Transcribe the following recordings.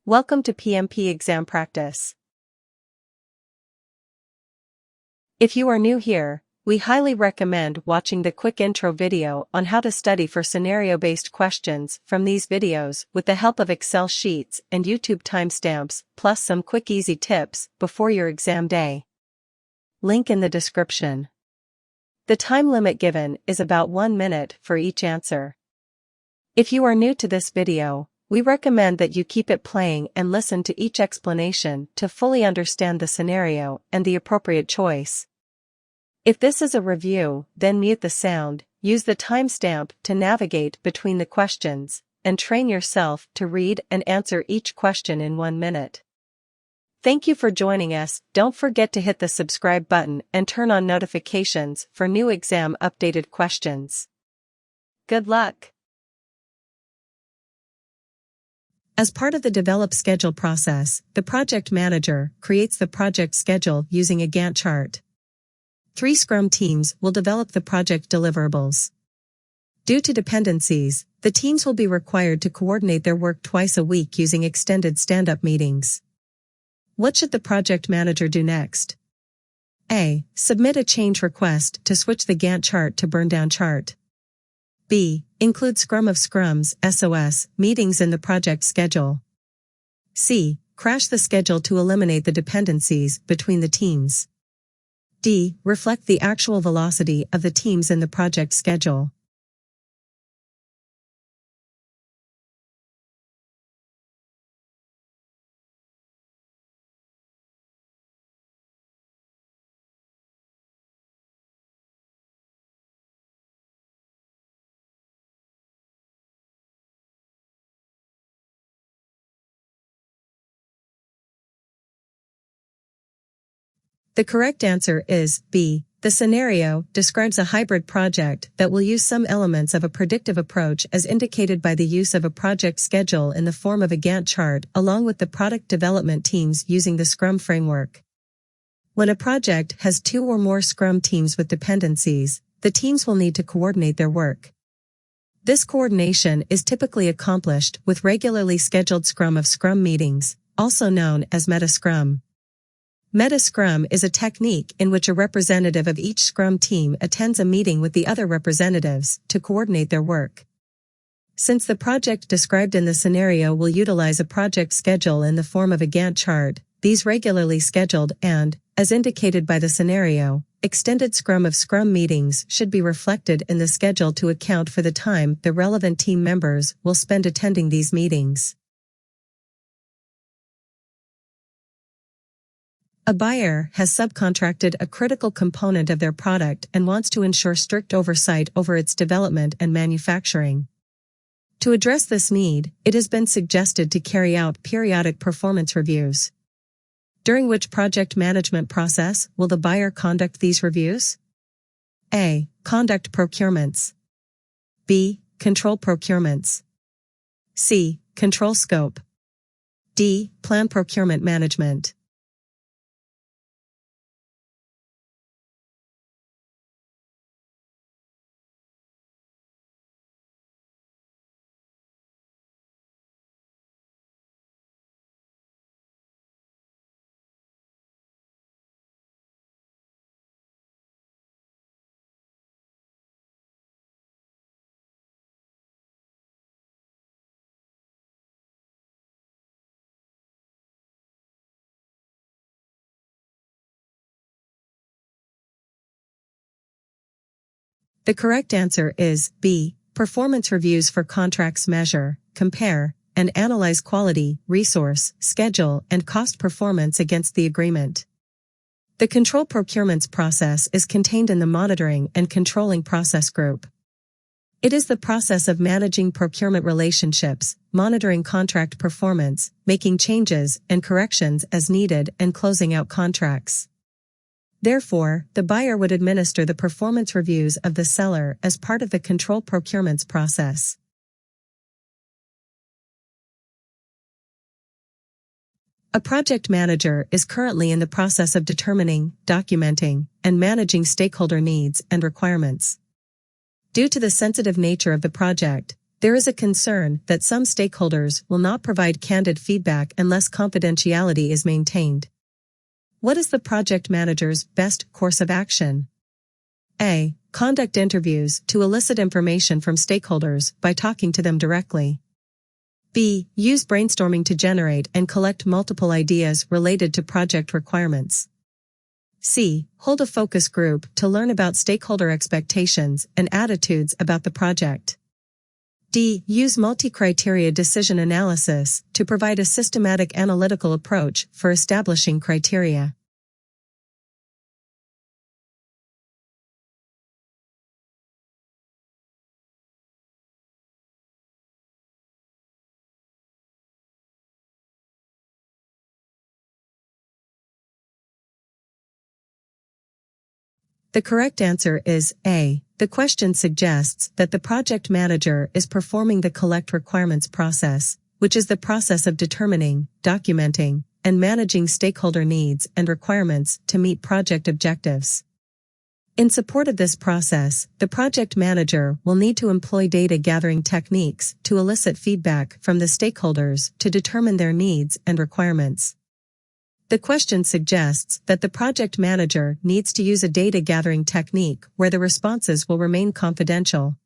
Welcome to PMP Exam Practice. If you are new here, we highly recommend watching the quick intro video on how to study for scenario-based questions from these videos with the help of Excel sheets and YouTube timestamps, plus some quick easy tips before your exam day. Link in the description. The time limit given is about 1 minute for each answer. If you are new to this video, we recommend that you keep it playing and listen to each explanation to fully understand the scenario and the appropriate choice. If this is a review, then mute the sound, use the timestamp to navigate between the questions, and train yourself to read and answer each question in 1 minute. Thank you for joining us. Don't forget to hit the subscribe button and turn on notifications for new exam updated questions. Good luck! As part of the develop schedule process, the project manager creates the project schedule using a Gantt chart. 3 Scrum teams will develop the project deliverables. Due to dependencies, the teams will be required to coordinate their work twice a week using extended stand-up meetings. What should the project manager do next? A. Submit a change request to switch the Gantt chart to burn-down chart. B. Include Scrum of Scrums (SOS) meetings in the project schedule. C. Crash the schedule to eliminate the dependencies between the teams. D. Reflect the actual velocity of the teams in the project schedule. The correct answer is B. The scenario describes a hybrid project that will use some elements of a predictive approach as indicated by the use of a project schedule in the form of a Gantt chart along with the product development teams using the Scrum framework. When a project has 2 or more Scrum teams with dependencies, the teams will need to coordinate their work. This coordination is typically accomplished with regularly scheduled Scrum of Scrum meetings, also known as Meta-Scrum. Meta-Scrum is a technique in which a representative of each Scrum team attends a meeting with the other representatives to coordinate their work. Since the project described in the scenario will utilize a project schedule in the form of a Gantt chart, these regularly scheduled and, as indicated by the scenario, extended Scrum of Scrum meetings should be reflected in the schedule to account for the time the relevant team members will spend attending these meetings. A buyer has subcontracted a critical component of their product and wants to ensure strict oversight over its development and manufacturing. To address this need, it has been suggested to carry out periodic performance reviews. During which project management process will the buyer conduct these reviews? A. Conduct procurements. B. Control procurements. C. Control scope. D. Plan procurement management. The correct answer is B. Performance reviews for contracts measure, compare, and analyze quality, resource, schedule, and cost performance against the agreement. The control procurements process is contained in the monitoring and controlling process group. It is the process of managing procurement relationships, monitoring contract performance, making changes and corrections as needed, and closing out contracts. Therefore, the buyer would administer the performance reviews of the seller as part of the control procurements process. A project manager is currently in the process of determining, documenting, and managing stakeholder needs and requirements. Due to the sensitive nature of the project, There is a concern that some stakeholders will not provide candid feedback unless confidentiality is maintained. What is the project manager's best course of action? A. Conduct interviews to elicit information from stakeholders by talking to them directly. B. Use brainstorming to generate and collect multiple ideas related to project requirements. C. Hold a focus group to learn about stakeholder expectations and attitudes about the project. D. Use multi-criteria decision analysis to provide a systematic analytical approach for establishing criteria. The correct answer is A. The question suggests that the project manager is performing the collect requirements process, which is the process of determining, documenting, and managing stakeholder needs and requirements to meet project objectives. In support of this process, the project manager will need to employ data gathering techniques to elicit feedback from the stakeholders to determine their needs and requirements. The question suggests that the project manager needs to use a data gathering technique where the responses will remain confidential.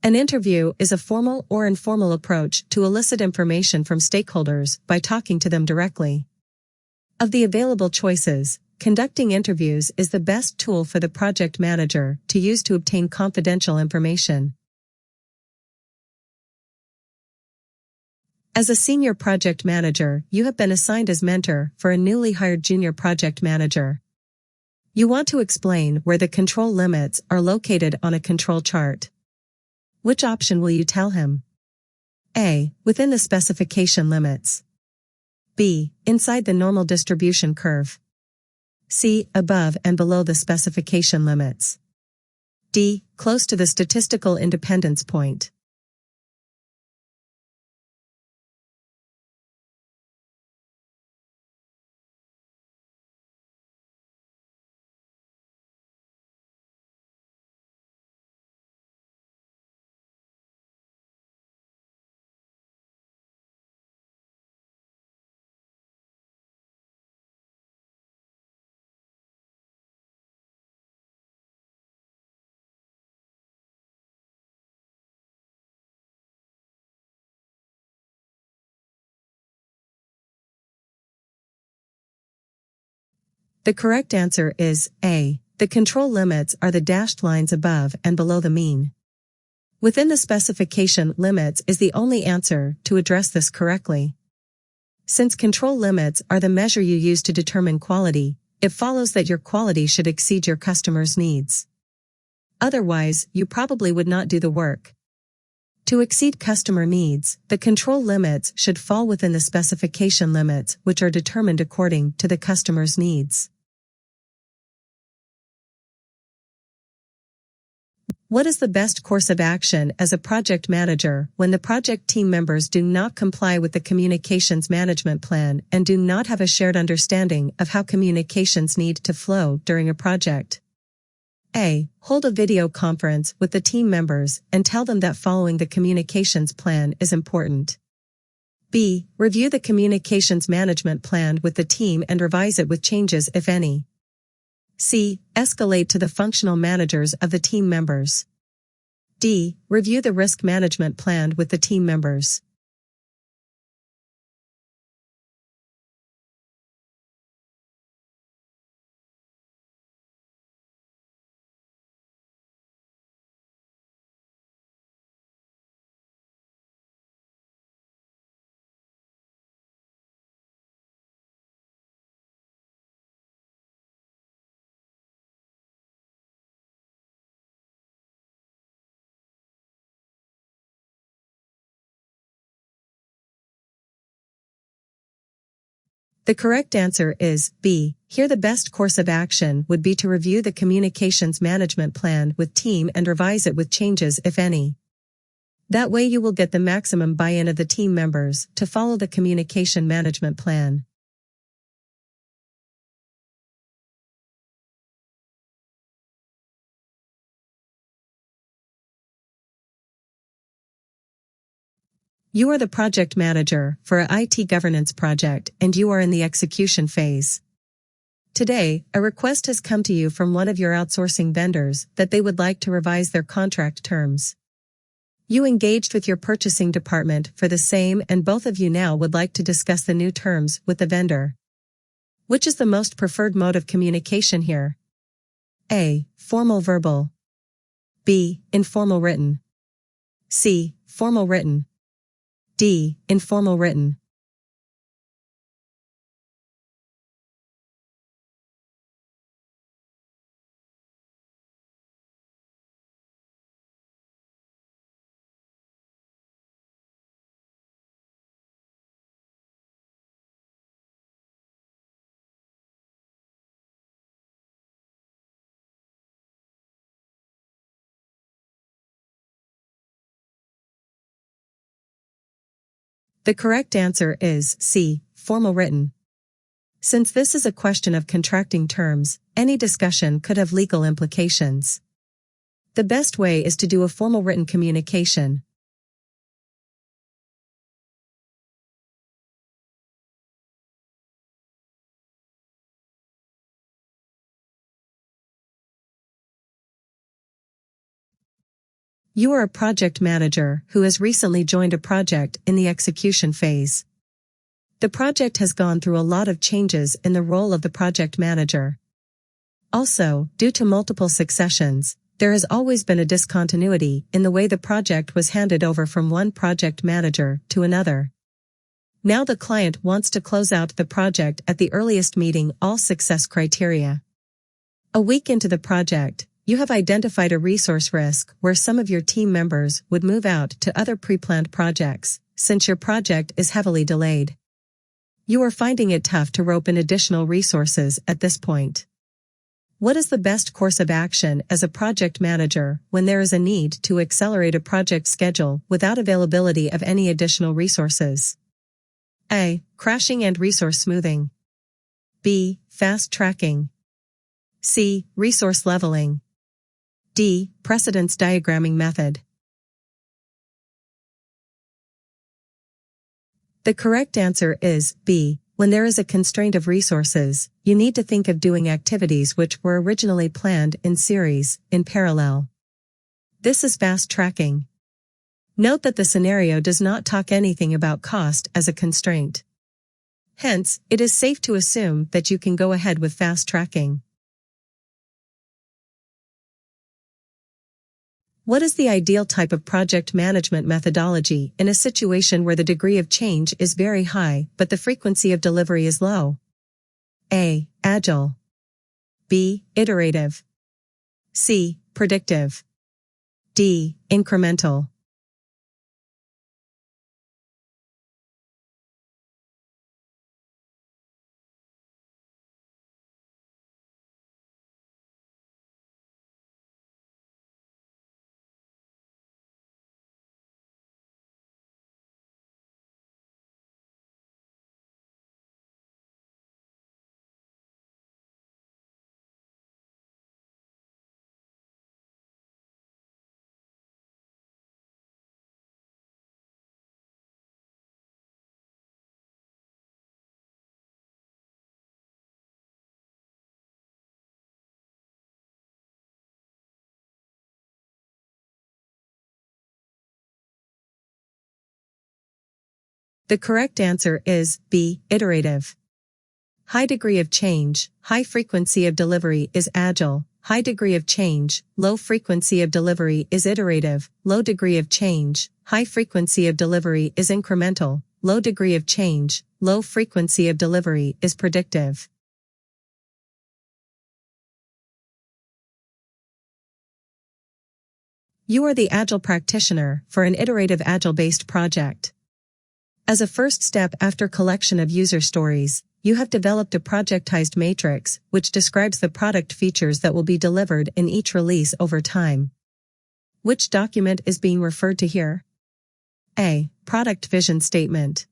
An interview is a formal or informal approach to elicit information from stakeholders by talking to them directly. Of the available choices, conducting interviews is the best tool for the project manager to use to obtain confidential information. As a senior project manager, you have been assigned as mentor for a newly hired junior project manager. You want to explain where the control limits are located on a control chart. Which option will you tell him? A. Within the specification limits. B. Inside the normal distribution curve. C. Above and below the specification limits. D. Close to the statistical independence point. The correct answer is A. The control limits are the dashed lines above and below the mean. Within the specification limits is the only answer to address this correctly. Since control limits are the measure you use to determine quality, it follows that your quality should exceed your customer's needs. Otherwise, you probably would not do the work. To exceed customer needs, the control limits should fall within the specification limits, which are determined according to the customer's needs. What is the best course of action as a project manager when the project team members do not comply with the communications management plan and do not have a shared understanding of how communications need to flow during a project? A. Hold a video conference with the team members and tell them that following the communications plan is important. B. Review the communications management plan with the team and revise it with changes if any. C. Escalate to the functional managers of the team members. D. Review the risk management plan with the team members. The correct answer is B. Here the best course of action would be to review the communications management plan with team and revise it with changes if any. That way you will get the maximum buy-in of the team members to follow the communication management plan. You are the project manager for a IT governance project and you are in the execution phase. Today, a request has come to you from one of your outsourcing vendors that they would like to revise their contract terms. You engaged with your purchasing department for the same and both of you now would like to discuss the new terms with the vendor. Which is the most preferred mode of communication here? A. Formal verbal. B. Informal written. C. Formal written. D. Informal written. The correct answer is C. Formal written. Since this is a question of contracting terms, any discussion could have legal implications. The best way is to do a formal written communication. You are a project manager who has recently joined a project in the execution phase. The project has gone through a lot of changes in the role of the project manager. Also, due to multiple successions, there has always been a discontinuity in the way the project was handed over from one project manager to another. Now the client wants to close out the project at the earliest meeting all success criteria. A week into the project, you have identified a resource risk where some of your team members would move out to other pre-planned projects, since your project is heavily delayed. You are finding it tough to rope in additional resources at this point. What is the best course of action as a project manager when there is a need to accelerate a project schedule without availability of any additional resources? A. Crashing and resource smoothing. B. Fast tracking. C. Resource leveling. D. Precedence diagramming method. The correct answer is B. When there is a constraint of resources, you need to think of doing activities which were originally planned in series, in parallel. This is fast tracking. Note that the scenario does not talk anything about cost as a constraint. Hence, it is safe to assume that you can go ahead with fast tracking. What is the ideal type of project management methodology in a situation where the degree of change is very high but the frequency of delivery is low? A. Agile. B. Iterative. C. Predictive. D. Incremental. The correct answer is B. Iterative. High degree of change, high frequency of delivery is agile. High degree of change, low frequency of delivery is iterative. Low degree of change, high frequency of delivery is incremental. Low degree of change, low frequency of delivery is predictive. You are the Agile practitioner for an iterative Agile-based project. As a first step after collection of user stories, you have developed a projectized matrix which describes the product features that will be delivered in each release over time. Which document is being referred to here? A. Product vision statement.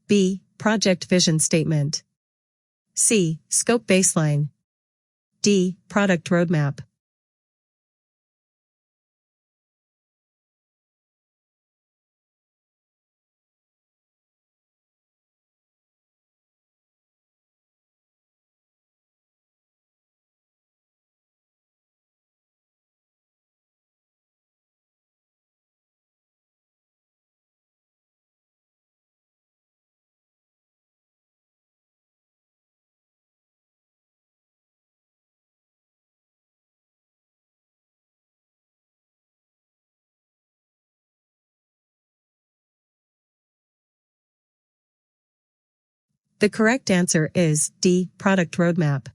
B. Project vision statement. C. Scope baseline. D. Product roadmap. The correct answer is D. Product roadmap.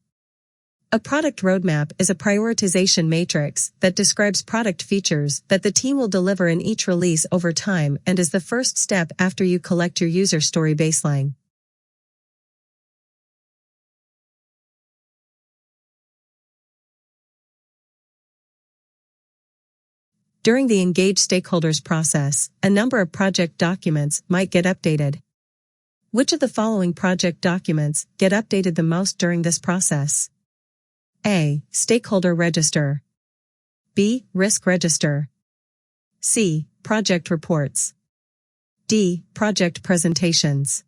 A product roadmap is a prioritization matrix that describes product features that the team will deliver in each release over time and is the first step after you collect your user story baseline. During the engage stakeholders process, a number of project documents might get updated. Which of the following project documents get updated the most during this process? A. Stakeholder register. B. Risk register. C. Project reports. D. Project presentations.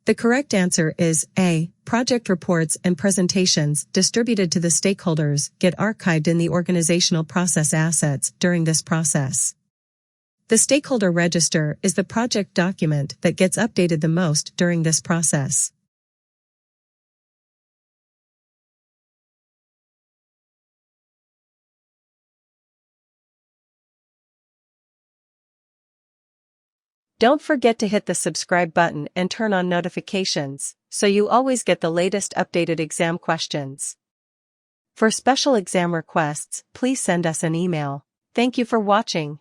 The correct answer is A. Project reports and presentations distributed to the stakeholders get archived in the organizational process assets during this process. The stakeholder register is the project document that gets updated the most during this process. Don't forget to hit the subscribe button and turn on notifications, so you always get the latest updated exam questions. For special exam requests, please send us an email. Thank you for watching.